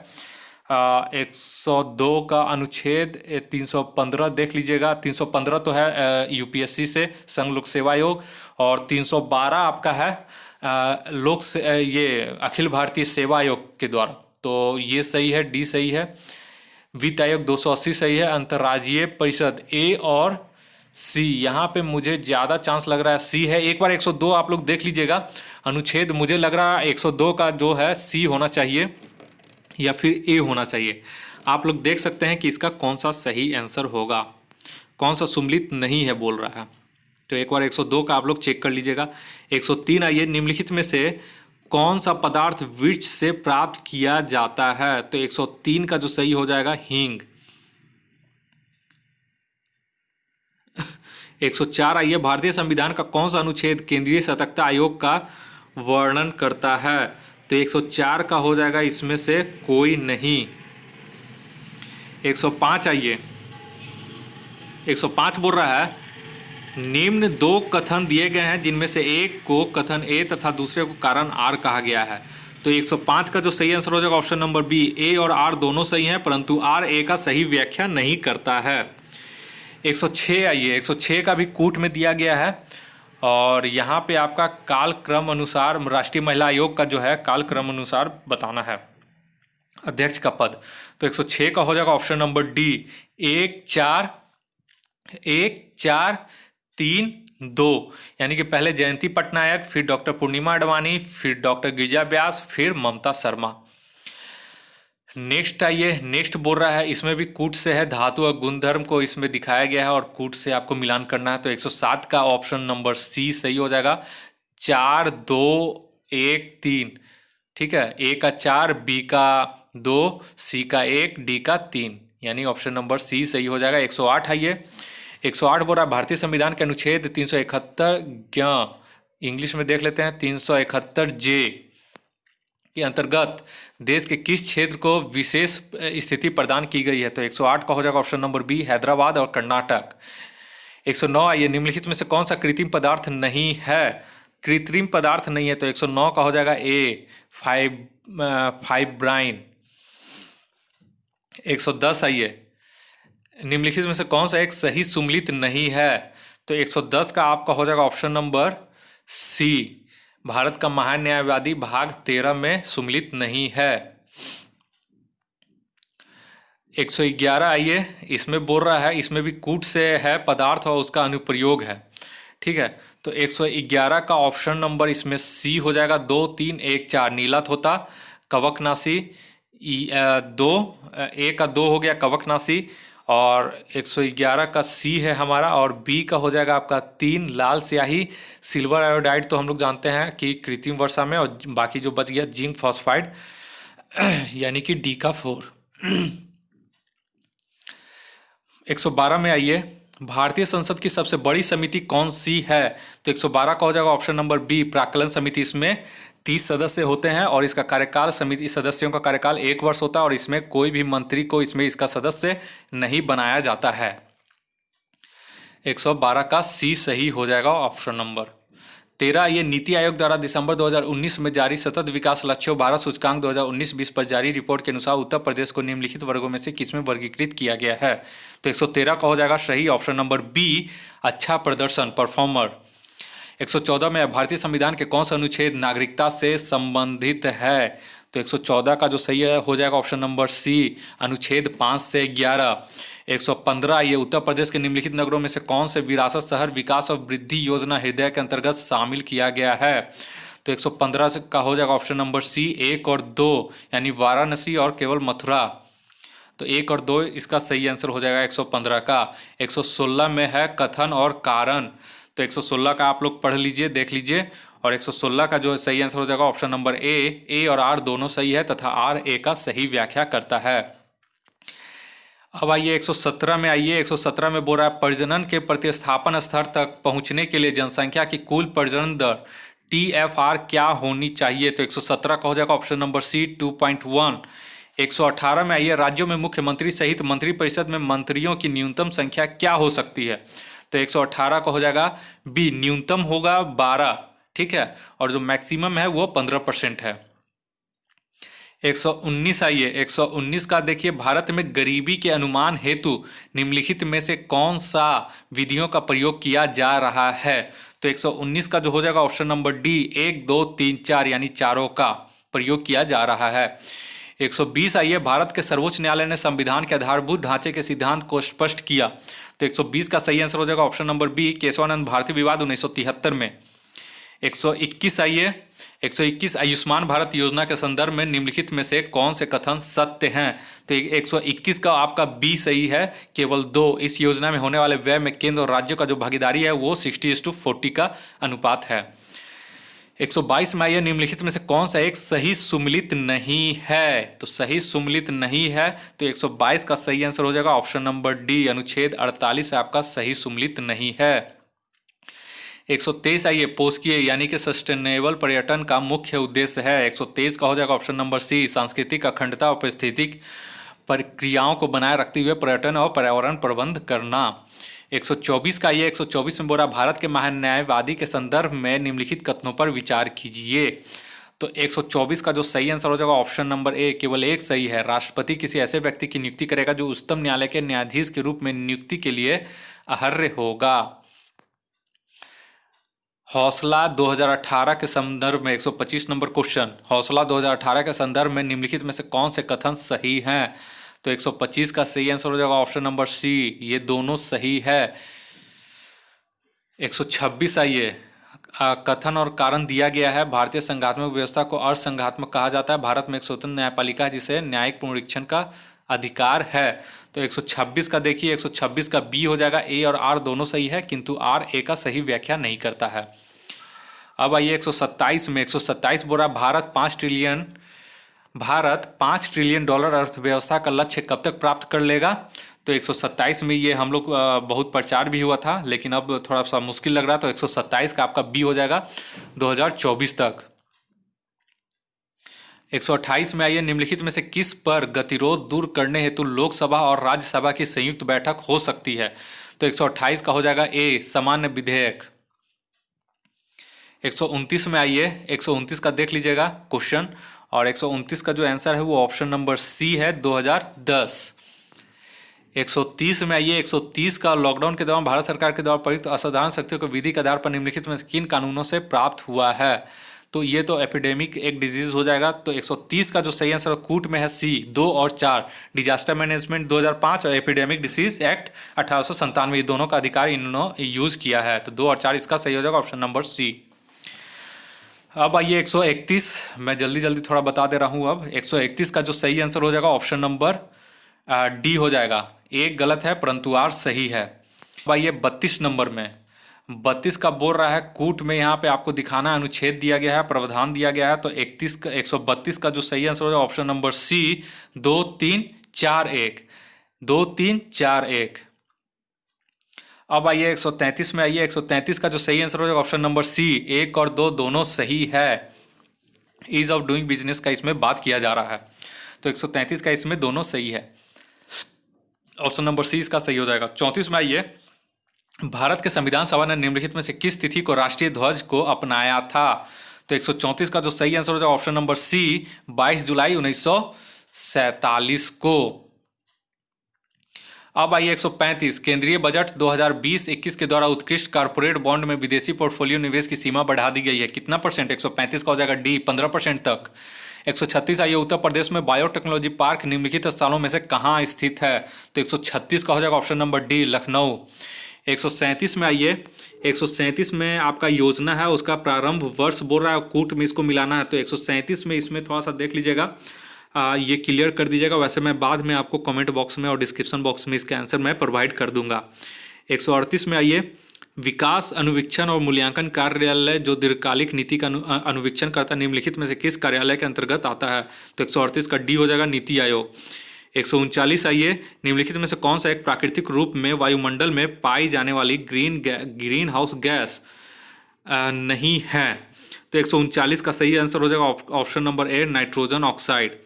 102 का अनुच्छेद 315 देख लीजिएगा। 315 तो है यूपीएससी से संघ लोक सेवा आयोग, और 312 आपका है ये अखिल भारतीय सेवा आयोग के द्वारा। तो ये सही है, डी सही है। वित्त आयोग 280 सही है। अंतर्राज्यीय परिषद ए और सी, यहाँ पे मुझे ज़्यादा चांस लग रहा है सी है। एक बार 102 आप लोग देख लीजिएगा अनुच्छेद, मुझे लग रहा है 102 का जो है सी होना चाहिए या फिर ए होना चाहिए। आप लोग देख सकते हैं कि इसका कौन सा सही आंसर होगा, कौन सा सुमेलित नहीं है बोल रहा है। तो एक बार 102 का आप लोग चेक कर लीजिएगा। 103 आइए, निम्नलिखित में से कौन सा पदार्थ वृक्ष से प्राप्त किया जाता है। तो 103 का जो सही हो जाएगा हींग। 104 आइए, भारतीय संविधान का कौन सा अनुच्छेद केंद्रीय सतर्कता आयोग का वर्णन करता है। तो 104 का हो जाएगा इसमें से कोई नहीं। 105 आइए, 105 बोल रहा है निम्न 2 कथन दिए गए हैं जिनमें से एक को कथन ए तथा दूसरे को कारण आर कहा गया है। तो 105 का जो सही आंसर हो जाएगा ऑप्शन नंबर बी, ए और आर दोनों सही हैं, परंतु आर ए का सही व्याख्या नहीं करता है। 106 आइए, 106 का भी कूट में दिया गया है और यहाँ पे आपका कालक्रम अनुसार राष्ट्रीय महिला आयोग का जो है कालक्रम अनुसार बताना है अध्यक्ष का पद। तो 106 का हो जाएगा ऑप्शन नंबर डी, 1 4 3 2, यानी कि पहले जयंती पटनायक, फिर डॉक्टर पूर्णिमा अडवाणी, फिर डॉक्टर गिरिजा व्यास, फिर ममता शर्मा। नेक्स्ट आइए, नेक्स्ट बोल रहा है इसमें भी कूट से है, धातु और गुणधर्म को इसमें दिखाया गया है और कूट से आपको मिलान करना है। तो 107 का ऑप्शन नंबर सी सही हो जाएगा, 4 2 1 3। ठीक है, ए का 4, बी का 2, सी का 1, डी का 3, यानी ऑप्शन नंबर सी सही हो जाएगा। 108 आइए, 108 बोल रहा है भारतीय संविधान के अनुच्छेद 371 इंग्लिश में देख लेते हैं, 371 जे के अंतर्गत देश के किस क्षेत्र को विशेष स्थिति प्रदान की गई है। तो 108 का हो जाएगा ऑप्शन नंबर बी, हैदराबाद और कर्नाटक। 109 आइए, निम्नलिखित में से कौन सा कृत्रिम पदार्थ नहीं है। कृत्रिम पदार्थ नहीं है तो 109 का हो जाएगा ए, फाइब्राइन। 110 आइए, निम्नलिखित में से कौन सा एक सही सुमेलित नहीं है। तो 110 का आपका हो जाएगा ऑप्शन नंबर सी, भारत का महान न्यायवादी भाग 13 में सुमेलित नहीं है। 111 आइए, इसमें बोल रहा है इसमें भी कूट से है पदार्थ और उसका अनुप्रयोग है। ठीक है, तो 111 का ऑप्शन नंबर इसमें सी हो जाएगा, 2 3 1 4 नीलाथोता, कवकनाशी। 2 ए का 2 हो गया कवकनाशी, और 111 का सी है हमारा, और बी का हो जाएगा आपका 3 लाल स्याही। सिल्वर आयोडाइड तो हम लोग जानते हैं कि कृत्रिम वर्षा में, और बाकी जो बच गया जिंक फॉस्फाइड यानी कि डी का 4। 112 में आइए, भारतीय संसद की सबसे बड़ी समिति कौन सी है? तो 112 का हो जाएगा ऑप्शन नंबर बी, प्राक्कलन समिति। इसमें 30 सदस्य होते हैं और इसका कार्यकाल, समिति सदस्यों का कार्यकाल 1 वर्ष होता है और इसमें कोई भी मंत्री को इसमें इसका सदस्य नहीं बनाया जाता है। 112 का सी सही हो जाएगा ऑप्शन नंबर। 13, ये नीति आयोग द्वारा दिसंबर 2019 में जारी सतत विकास लक्ष्यों भारत सूचकांक 2019-20 पर जारी रिपोर्ट के अनुसार उत्तर प्रदेश को निम्नलिखित वर्गों में से किसमें वर्गीकृत किया गया है? तो 113 का हो जाएगा सही ऑप्शन नंबर बी, अच्छा प्रदर्शन, परफॉर्मर। 114 में भारतीय संविधान के कौन सा अनुच्छेद नागरिकता से संबंधित है? तो 114 का जो सही है हो जाएगा ऑप्शन नंबर सी, अनुच्छेद 5 से 11। 115, ये उत्तर प्रदेश के निम्नलिखित नगरों में से कौन से विरासत शहर विकास और वृद्धि योजना हृदय के अंतर्गत शामिल किया गया है? तो 115 का हो जाएगा ऑप्शन नंबर सी, 1 और 2, यानी वाराणसी और केवल मथुरा। तो 1 और 2 इसका सही आंसर हो जाएगा 115 का। 116 में है कथन और कारण। तो 116 का आप लोग पढ़ लीजिए, देख लीजिए। और 116 का जो सही आंसर हो जाएगा ऑप्शन नंबर ए और आर दोनों सही है तथा आर ए का सही व्याख्या करता है। अब आइए 117 में आइए। 117 में बोल रहा है प्रजनन के प्रतिस्थापन स्तर तक पहुंचने के लिए जनसंख्या की कुल प्रजनन दर TFR क्या होनी चाहिए? तो 117 का हो जाएगा ऑप्शन नंबर सी, 2.1। 118 में आइए, राज्यों में मुख्यमंत्री सहित मंत्रिपरिषद में मंत्रियों की न्यूनतम संख्या क्या हो सकती है? तो 118 का हो जाएगा बी, न्यूनतम होगा 12, ठीक है, और जो मैक्सिमम है वो 15% है। 119 आइए। 119 का देखिए, भारत में गरीबी के अनुमान हेतु निम्नलिखित में से कौन सा विधियों का प्रयोग किया जा रहा है? तो 119 का जो हो जाएगा ऑप्शन नंबर डी, 1, 2, 3, 4, यानी चारों का प्रयोग किया जा रहा है। 120 आइए, भारत के सर्वोच्च न्यायालय ने संविधान के आधारभूत ढांचे के सिद्धांत को स्पष्ट किया। तो 120 का सही आंसर हो जाएगा option number B, Keshavananda Bharati विवाद 1973 में। 121 आइए। 121, आयुष्मान भारत योजना के संदर्भ में निम्नलिखित में से कौन से कथन सत्य हैं? तो 121 का आपका बी सही है, केवल 2। इस योजना में होने वाले व्यय में केंद्र और राज्यों का जो भागीदारी है वो 60:40 का अनुपात है। 122 में आइए, निम्नलिखित में से कौन सा एक सही सुमेलित नहीं है? तो सही सुमेलित नहीं है, तो 122 का सही आंसर हो जाएगा ऑप्शन नंबर डी, अनुच्छेद 48 आपका सही सुमेलित नहीं है। 123 आइए, पोषकीय यानी कि सस्टेनेबल पर्यटन का मुख्य उद्देश्य है। 123 का हो जाएगा ऑप्शन नंबर सी, सांस्कृतिक अखंडता और पारिस्थितिक प्रक्रियाओं को बनाए रखते हुए पर्यटन और पर्यावरण प्रबंध करना। 124 का ये 124 में बोला, भारत के महान्यायवादी के संदर्भ में निम्नलिखित कथनों पर विचार कीजिए। तो 124 का जो सही आंसर हो जाएगा ऑप्शन नंबर ए, केवल एक सही है। राष्ट्रपति किसी ऐसे व्यक्ति की नियुक्ति करेगा जो उच्चतम न्यायालय के न्यायाधीश के रूप में नियुक्ति के लिए अर्ह होगा। हौसला 2018 के संदर्भ में 125 नंबर क्वेश्चन, हौसला 2018 के संदर्भ में निम्नलिखित में से कौन से कथन सही हैं? तो 125 का सही आंसर हो जाएगा ऑप्शन नंबर सी, ये दोनों सही है। 126 आइए, कथन और कारण दिया गया है। भारतीय संघात्मक व्यवस्था को असंघात्मक कहा जाता है। भारत में एक स्वतंत्र न्यायपालिका है जिसे न्यायिक पुनरीक्षण का अधिकार है। तो 126 का देखिए, 126 का बी हो जाएगा, ए और आर दोनों सही है, किंतु आर ए का सही व्याख्या नहीं करता है। अब आइए 127 में। 127 बोला, भारत 5 ट्रिलियन डॉलर अर्थव्यवस्था का लक्ष्य कब तक प्राप्त कर लेगा? तो 127 में ये हम लोग बहुत प्रचार भी हुआ था, लेकिन अब थोड़ा सा मुश्किल लग रहा है। तो 127 का आपका बी हो जाएगा 2024 तक। 128 में आइए, निम्नलिखित में से किस पर गतिरोध दूर करने हेतु लोकसभा और राज्यसभा की संयुक्त बैठक हो सकती है? तो 128 का हो जाएगा ए, सामान्य विधेयक। 129 में आइए, 129 का देख लीजिएगा क्वेश्चन, और 129 का जो आंसर है वो ऑप्शन नंबर सी है, 2010। 130 में आइए, 130 का लॉकडाउन के दौरान भारत सरकार के द्वारा प्रयुक्त असाधारण शक्तियों को विधि के आधार पर निम्नलिखित में किन कानूनों से प्राप्त हुआ है? तो ये तो एपिडेमिक एक डिजीज हो जाएगा। तो 130 का जो सही आंसर है कूट में है सी, 2 और 4, डिजास्टर मैनेजमेंट 2005 और एपिडेमिक डिसीज एक्ट 1897, ये दोनों का अधिकार इन्होंने यूज किया है। तो 2 और 4 इसका सही हो जाएगा ऑप्शन नंबर सी। अब आइए 131, मैं जल्दी जल्दी थोड़ा बता दे रहा हूँ। अब 131 का जो सही आंसर हो जाएगा ऑप्शन नंबर डी हो जाएगा। एक गलत है परंतु आर सही है। अब आइए 32 नंबर में। 32 का बोल रहा है कूट में, यहाँ पे आपको दिखाना है, अनुच्छेद दिया गया है, प्रावधान दिया गया है। तो 132 का जो सही आंसर हो जाएगा ऑप्शन नंबर सी 2341, 2341। अब आइए 133 में आइए। 133 का जो सही आंसर हो जाएगा ऑप्शन नंबर सी 1 और 2 दोनों सही है। ईज ऑफ डूइंग बिजनेस का इसमें बात किया जा रहा है, तो 133 का इसमें दोनों सही है। ऑप्शन नंबर सी इसका सही हो जाएगा। 34 में आइए। भारत के संविधान सभा ने निम्नलिखित में से किस तिथि को राष्ट्रीय ध्वज को अपनाया था? तो 134 का जो सही आंसर हो जाएगा ऑप्शन नंबर सी 22 जुलाई 1947 को। अब आइए 135। केंद्रीय बजट 2020-21 के द्वारा उत्कृष्ट कॉर्पोरेट बॉन्ड में विदेशी पोर्टफोलियो निवेश की सीमा बढ़ा दी गई है, कितना परसेंट? 135 का हो जाएगा डी 15% तक। 136 आइए। उत्तर प्रदेश में बायोटेक्नोलॉजी पार्क निम्नलिखित स्थानों में से कहाँ स्थित है? तो 136 का हो जाएगा ऑप्शन नंबर डी लखनऊ। 137 में आइए। 137 में आपका योजना है, उसका प्रारंभ वर्ष बोल रहा है, कूट में इसको मिलाना है। तो 137 में इसमें थोड़ा सा देख लीजिएगा, ये क्लियर कर दीजिएगा। वैसे मैं बाद में आपको कमेंट बॉक्स में और डिस्क्रिप्शन बॉक्स में इसके आंसर मैं प्रोवाइड कर दूंगा। 138 में आइए। विकास अनुवीक्षण और मूल्यांकन कार्यालय जो दीर्घकालिक नीति का अनुवीक्षण करता है, निम्नलिखित में से किस कार्यालय के अंतर्गत आता है? तो 138 का डी हो जाएगा नीति आयोग। 139 आइए। निम्नलिखित में से कौन सा एक प्राकृतिक रूप में वायुमंडल में पाई जाने वाली ग्रीन हाउस गैस नहीं है? तो 139 का सही आंसर हो जाएगा option number A nitrogen oxide.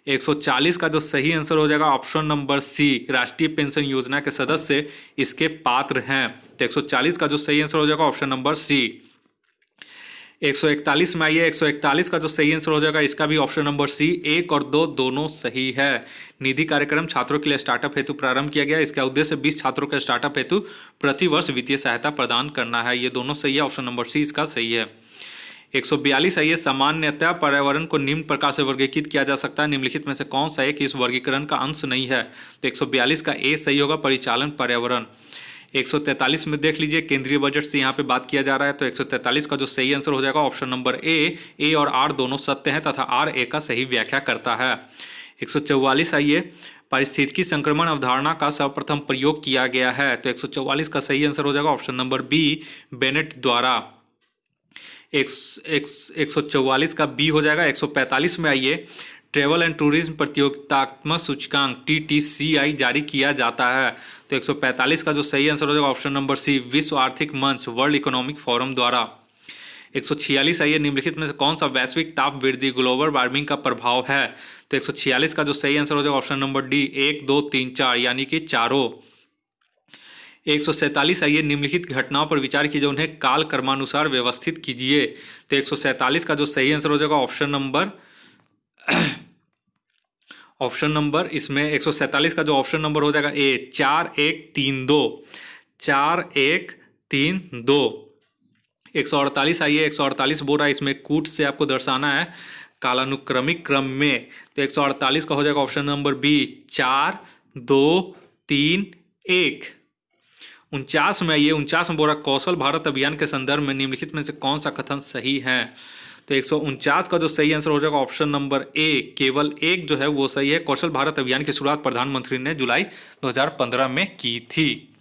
140 का जो सही आंसर हो जाएगा ऑप्शन नंबर सी राष्ट्रीय पेंशन योजना के सदस्य इसके पात्र हैं। तो 140 का जो सही आंसर हो जाएगा ऑप्शन नंबर सी। 141 में आइए। 141 का जो सही आंसर हो जाएगा इसका भी ऑप्शन नंबर सी 1 और 2 दोनों सही है। निधि कार्यक्रम छात्रों के लिए स्टार्टअप हेतु प्रारंभ किया गया, इसका उद्देश्य 20 छात्रों के स्टार्टअप हेतु प्रतिवर्ष वित्तीय सहायता प्रदान करना है। ये दोनों सही है, ऑप्शन नंबर सी इसका सही है। 142 आइए। सामान्यतः पर्यावरण को निम्न प्रकार से वर्गीकृत किया जा सकता है, निम्नलिखित में से कौन सा एक इस वर्गीकरण का अंश नहीं है? तो 142 का ए सही होगा, परिचालन पर्यावरण। 143 में देख लीजिए, केंद्रीय बजट से यहाँ पे बात किया जा रहा है, तो 143 का जो सही आंसर हो जाएगा ऑप्शन नंबर ए और आर दोनों सत्य हैं तथा आर ए का सही व्याख्या करता है। 144 आइए। पारिस्थितिकी संक्रमण अवधारणा का सर्वप्रथम प्रयोग किया गया है, तो 144 का सही आंसर हो जाएगा ऑप्शन नंबर बी बेनेट द्वारा। 144 का बी हो जाएगा। 145 में आइए। ट्रेवल एंड टूरिज्म प्रतियोगितात्मक सूचकांक TTCI जारी किया जाता है, तो 145 का जो सही आंसर हो जाएगा ऑप्शन नंबर सी विश्व आर्थिक मंच वर्ल्ड इकोनॉमिक फोरम द्वारा। 146 आइए। निम्नलिखित में से कौन सा वैश्विक ताप वृद्धि ग्लोबल वार्मिंग का प्रभाव है? तो 146 का जो सही आंसर हो जाएगा ऑप्शन नंबर डी 1 2 3 4 यानी कि चारों। 147 आइए। निम्नलिखित घटनाओं पर विचार कीजिए, उन्हें काल क्रमानुसार व्यवस्थित कीजिए। तो 147 का जो सही आंसर हो जाएगा ऑप्शन नंबर इसमें 147 का जो ऑप्शन नंबर हो जाएगा ए 4132, 4132। 148 आइए। 148 बोल रहा है इसमें कूट से आपको दर्शाना है कालानुक्रमिक क्रम में, तो 148 का हो जाएगा ऑप्शन नंबर बी 4 2 3 1। 49 में आइए। 49 में बोल रहा कौशल भारत अभियान के संदर्भ में निम्नलिखित में से कौन सा कथन सही है? तो 149 का जो सही आंसर हो जाएगा ऑप्शन नंबर ए केवल एक जो है वो सही है। कौशल भारत अभियान की शुरुआत प्रधानमंत्री ने जुलाई 2015 में की थी।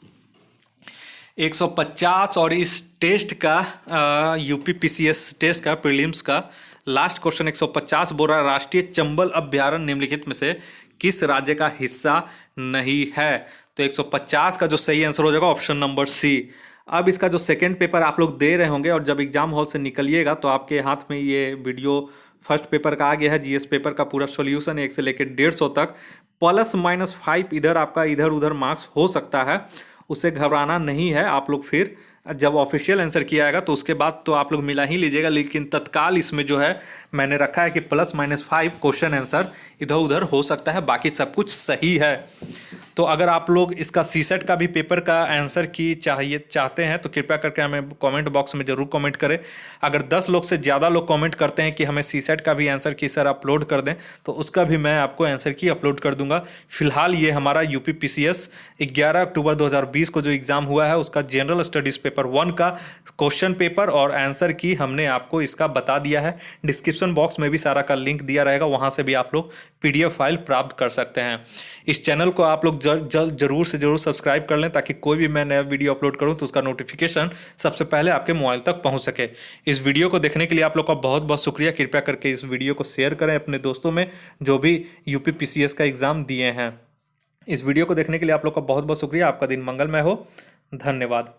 150 और इस टेस्ट का UPPCS टेस्ट का प्रीलिम्स का लास्ट क्वेश्चन 150 बोल रहा राष्ट्रीय चंबल अभ्यारण्य निम्नलिखित में से किस राज्य का हिस्सा नहीं है? तो 150 का जो सही आंसर हो जाएगा ऑप्शन नंबर सी। अब इसका जो सेकंड पेपर आप लोग दे रहे होंगे और जब एग्जाम हॉल से निकलिएगा तो आपके हाथ में ये वीडियो फर्स्ट पेपर का आ गया है। GS पेपर का पूरा सॉल्यूशन 1 से लेकर 150 तक +-5 इधर आपका इधर उधर मार्क्स हो सकता है, उससे घबराना नहीं है। आप लोग फिर जब ऑफिशियल आंसर किया आएगा तो उसके बाद तो आप लोग मिला ही लीजिएगा, लेकिन तत्काल इसमें जो है मैंने रखा है कि +-5 क्वेश्चन आंसर इधर उधर हो सकता है, बाकी सब कुछ सही है। तो अगर आप लोग इसका CSET का भी पेपर का आंसर की चाहते हैं तो कृपया करके हमें कमेंट बॉक्स में ज़रूर कमेंट करें। अगर 10 लोग से ज़्यादा लोग कमेंट करते हैं कि हमें CSET का भी आंसर की सर अपलोड कर दें तो उसका भी मैं आपको आंसर की अपलोड कर दूंगा। फिलहाल ये हमारा UPPCS 11 अक्टूबर 2020 को जो एग्ज़ाम हुआ है उसका जनरल स्टडीज़ पेपर 1 का क्वेश्चन पेपर और आंसर की हमने आपको इसका बता दिया है। डिस्क्रिप्शन बॉक्स में भी सारा का लिंक दिया रहेगा, वहाँ से भी आप लोग PDF फाइल प्राप्त कर सकते हैं। इस चैनल को आप लोग जरूर से जरूर सब्सक्राइब कर लें, ताकि कोई भी मैं नया वीडियो अपलोड करूं तो उसका नोटिफिकेशन सबसे पहले आपके मोबाइल तक पहुंच सके। इस वीडियो को देखने के लिए आप लोग का बहुत बहुत शुक्रिया। कृपया करके इस वीडियो को शेयर करें अपने दोस्तों में जो भी यूपी पीसीएस का एग्ज़ाम दिए हैं। इस वीडियो को देखने के लिए आप लोग का बहुत बहुत शुक्रिया। आपका दिन मंगलमय हो। धन्यवाद।